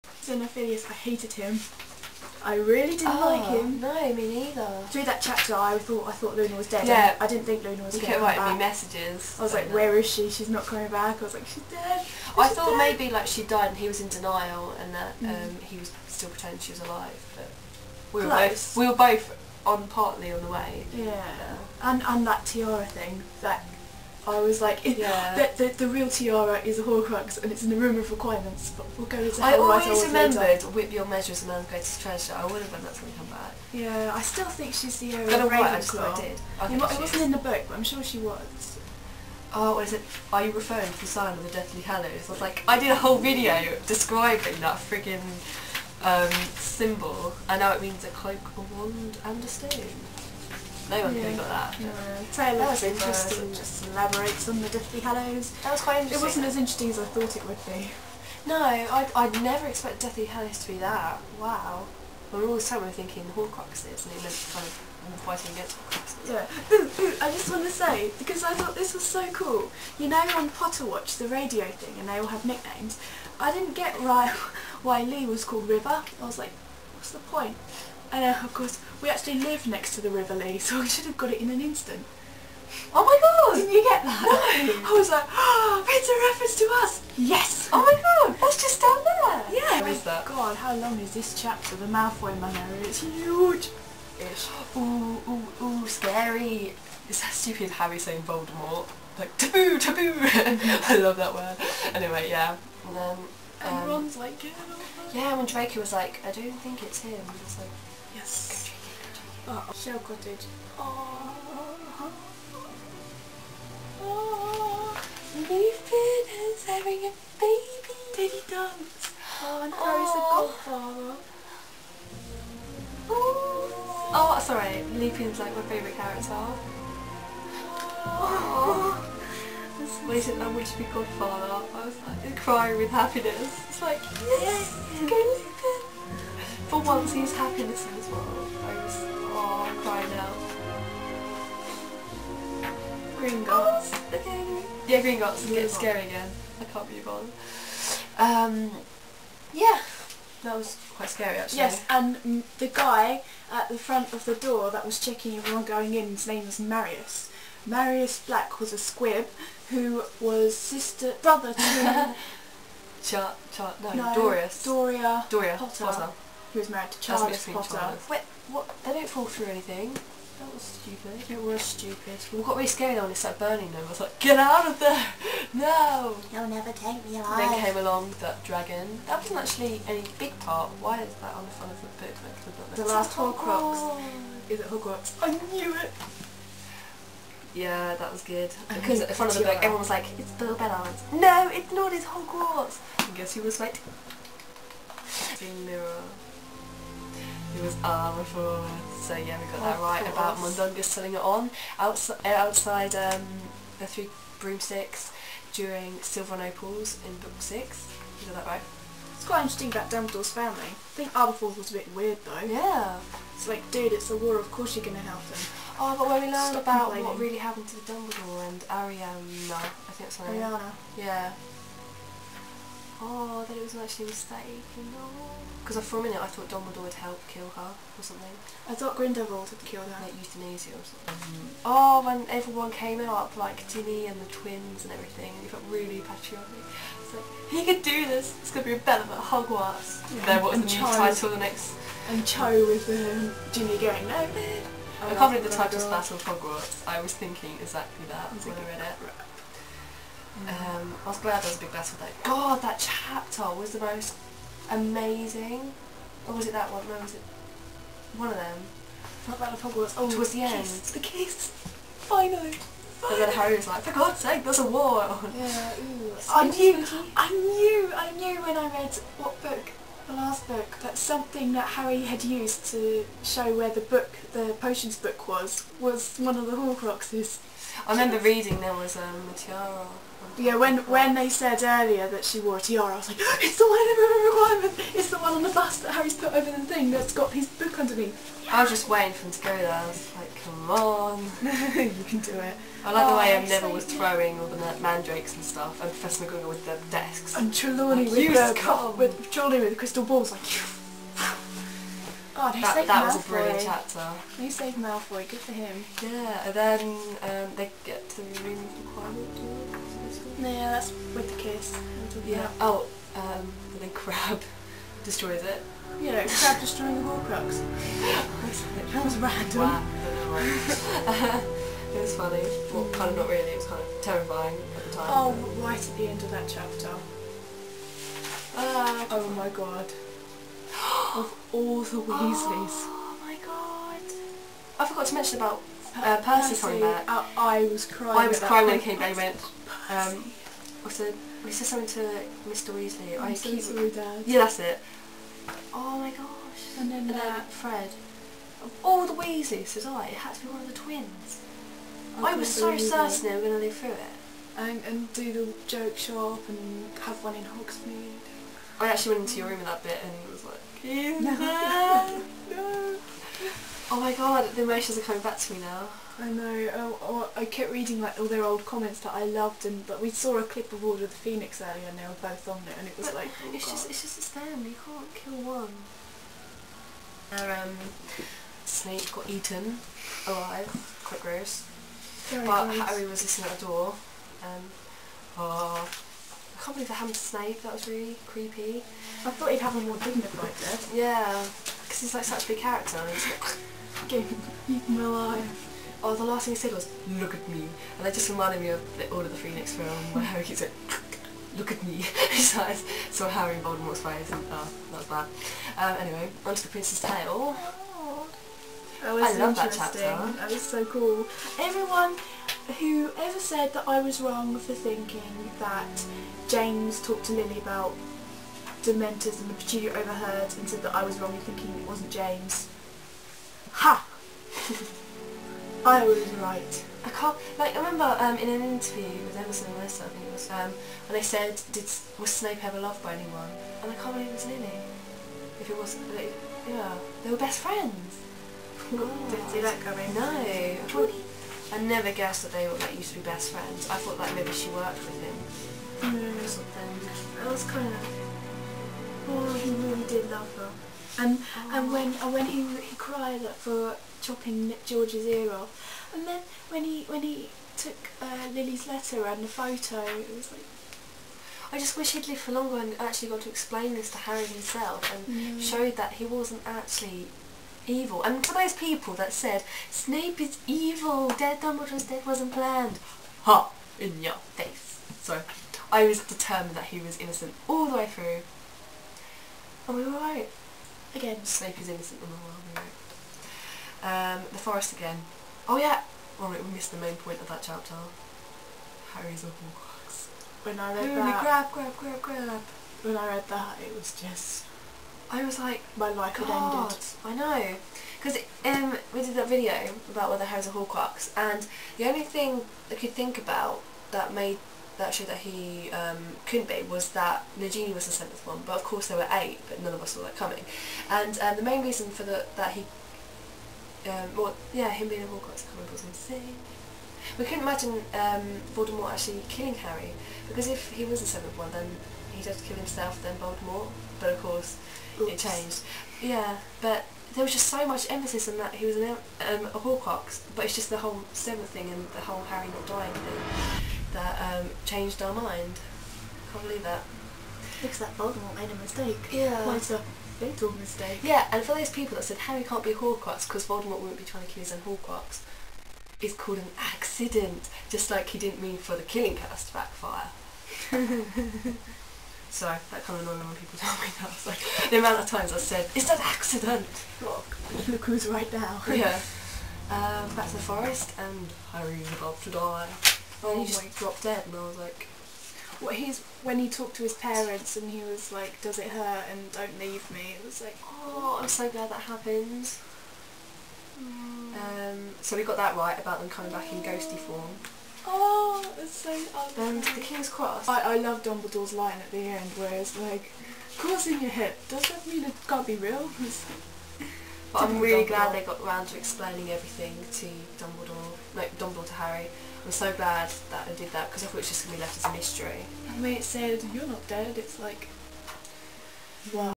Xenophilius, I hated him. I really didn't like him. No, me neither. Through that chapter, I thought Luna was dead. Yeah. I didn't think Luna was going to come You kept back. writing me messages. I was like, where is she? She's not coming back. I was like, she's dead. I thought maybe like she died and he was in denial and that he was still pretending she was alive. But we were both partly on the way. Yeah. And that tiara thing. That I was like, the real tiara is a Horcrux and it's in the room of requirements, but we'll go into I always remembered whip your measures and man's greatest treasure. I would have when that's going to come back. Yeah, I still think she's the area I of I just thought Ravenclaw. I did. It wasn't in the book, but I'm sure she was. Oh, what is it? Are you referring to the sign of the Deathly Hallows? I was like, I did a whole video describing that friggin' symbol, and now it means a cloak, a wand, and a stone. No one could have got that. No. That was interesting. It just elaborates on the Deathly Hallows. That was quite interesting. It wasn't as interesting as I thought it would be. No, I'd never expect Deathly Hallows to be that. Wow. Well, all the time we were thinking Horcruxes, and it meant kind of fighting against Horcruxes. Yeah. I just want to say, because I thought this was so cool. You know, on Potter Watch, the radio thing, and they all have nicknames. I didn't get why Lee was called River. I was like, what's the point? And of course, we actually live next to the River Lee, so we should have got it in an instant. Oh my god! Didn't you get that? No! I was like, oh, it's a reference to us! Yes! Oh my god, that's just down there! Yeah! What is that? God, how long is this chapter? The Malfoy manor, it's huge! Ish. Ooh, scary! It's that stupid Harry saying Voldemort. Like, taboo, taboo! I love that word. Anyway, yeah. And then... and Ron's like, get over. Yeah, when Draco was like, I don't think it's him. It's like, yes. Oh, Shell Cottage. Oh. Lupin is having a baby. Did he dance? Oh, and Harry's the godfather. Oh, sorry. Lupin's like my favourite character. Oh. When he said, I want to be godfather, I was like crying with happiness. It's like, yes, go Lupin. For once he's happiness in this world. I'm crying now. Gringotts. Yeah, Gringotts is getting scary again. I can't believe on. Yeah, that was quite scary actually. Yes, and the guy at the front of the door that was checking everyone going in, his name was Marius. Marius Black was a squib who was brother to Dorius. Doria Potter. Who was married to Charles Potter. Wait, what? They don't fall through anything. That was stupid. It was stupid. We got really scared when it started burning them. I was like, get out of there! No! You'll never take me alive. And then came along that dragon. That wasn't actually any big part. Why is that on the front of the book? The last Horcrux. Is it Hogwarts? I knew it! Yeah, that was good. Because at the front of the book, everyone was like, it's Bill Bellard. No, it's not, it's Hogwarts! And guess who was right? Mirror. It was before. So yeah, we got that right about Mundungus selling it on outside the 3 broomsticks during Silver and Opals in book 6. You got that right? It's quite interesting about Dumbledore's family. I think Aberforth was a bit weird though. Yeah. It's like, dude, it's a war, of course you're going to help them. Oh, but when we learned about what really happened to Dumbledore and Ariana, I think that's her name. Ariana. Yeah. Oh, that it was actually a mistake. No. Because for a minute I thought Dumbledore would help kill her or something. I thought Grindelwald had killed her. Like euthanasia or something. Oh, when everyone came out, like Ginny and the twins and everything, and you felt really patriotic. It's like, he could do this. It's going to be better than Hogwarts. Yeah, then what was the new title the next? And Cho with Ginny going, no, man. I can't believe the title's Battle of Hogwarts. I was thinking exactly that when I read it. I was glad there was a big battle though. God, that chapter was the most amazing. Or was it that one? No, was it one of them? Not Battle of Hogwarts. Oh, towards the end. The kiss. Finally. And then Harry was like, for God's sake, there's a war. Yeah. Ooh. I knew when I read what book, the last book, that something that Harry had used to show where the potions book was one of the Horcruxes. I remember reading there was a tiara. Yeah, when they said earlier that she wore a tiara, I was like, it's the one in the requirement! It's the one on the bust that Harry's put over the thing that's got his book underneath. I was just waiting for him to go there. I was like, come on. You can do it. I like the way Neville was throwing all the mandrakes and stuff, and Professor McGonagall with the desks. And Trelawney like, with Trelawney with the crystal balls, like. God, that was a brilliant chapter. He saved Malfoy, good for him. Yeah, and then they get to the room of requirement. Yeah, that's with the kiss. Yeah. Oh, then Crabbe destroys it. Yeah, Crabbe destroying the Horcrux. That was random. Wow, it was funny. Well, kind of not really. It was kind of terrifying at the time. Oh, right at the end of that chapter. Oh my god. Of all the Weasleys. Oh my god. I forgot to mention about Percy coming back. I was crying. I was crying when he came back. He went, he said something to Mr. Weasley. I'm so sorry, Dad. Yeah, that's it. Oh my gosh. And then Fred. Of all the Weasleys, says it had to be one of the twins. I was so certain they were going to live through it. And do the joke shop and have one in Hogsmeade. I actually went into your room in that bit and was like, No. Oh my god, the emotions are coming back to me now. I know. I kept reading like all their old comments that I loved, but we saw a clip of Order of the Phoenix earlier, and they were both on it, and it was but like, oh it's just them. You can't kill one. Snape got eaten alive. Quite gross. But Harry was listening at the door. I can't believe they happened to Snape. That was really creepy. I thought he'd have a more dignified death. Yeah, because he's like such a big character, and he's like, eaten alive. Oh, the last thing he said was, "Look at me," and that just reminded me of the Order of the Phoenix film where Harry keeps like, "Look at me." His eyes saw Harry in Voldemort's face, and that was bad. Anyway, onto the Prince's Tale. That was I love that chapter. That was so cool. Everyone who ever said that I was wrong for thinking that James talked to Lily about Dementors and the Petunia overheard and said that I was wrong in thinking it wasn't James. Ha! I was right. I can't, like, I remember in an interview with Emerson and Melissa, I think it was, when they said, was Snape ever loved by anyone? And I can't believe it was Lily. If it was, yeah, they were best friends. Didn't see that coming. No. I never guessed that they were, like, used to be best friends. I thought like maybe she worked with him or something. That was kind of. Oh, he really did love her. And when he cried for chopping Nick George's ear off, and then when he took Lily's letter and the photo, it was like. I just wish he'd lived for longer and actually got to explain this to Harry himself and showed that he wasn't actually evil. And for those people that said, Snape is evil, Dumbledore's death wasn't planned, ha! In your face. So, I was determined that he was innocent all the way through. And we were right. Again, Snape is innocent and we were right. The forest again. Oh yeah! Well, we missed the main point of that chapter. Harry's a Horcrux. When I read that... Grab. When I read that, it was just... I was like, my life had ended. I know. Because we did that video about whether Harry's a Horcrux, and the only thing I could think about that showed that he couldn't be was that Nagini was the 7th one, but of course there were 8, but none of us saw that coming. And the main reason for that he, him being a Horcrux was insane. We couldn't imagine Voldemort actually killing Harry, because if he was the 7th one, then he'd have to kill himself, then Voldemort. But of course, it changed. Yeah, but there was just so much emphasis on that he was a Horcrux, but it's just the whole 7th thing and the whole Harry not dying thing that changed our mind. Can't believe that. Looks like Voldemort made a mistake. Yeah. Well, it's a fatal mistake. Yeah, and for those people that said Harry can't be a Horcrux because Voldemort wouldn't be trying to kill his own Horcrux, it's called an accident, just like he didn't mean for the killing curse to backfire. So that kind of annoyed me when people tell me that. It's like the amount of times I said, "It's an accident." Look who's right now. Yeah. Back to the forest, and Harry's about to die. And he just dropped dead, and I was like, "What?" When he talked to his parents, and he was like, "Does it hurt?" and "Don't leave me." It was like, "Oh, I'm so glad that happened." So we got that right about them coming back in ghosty form. Oh, it's so And the King's Cross. I love Dumbledore's line at the end where it's like, crossing your hip, does that mean it can't be real? But I'm really Dumbledore. glad they got around to explaining everything to Dumbledore, like Dumbledore to Harry. I'm so glad that they did that because I thought it was just going to be left as a mystery. And when it said, "You're not dead," it's like, wow.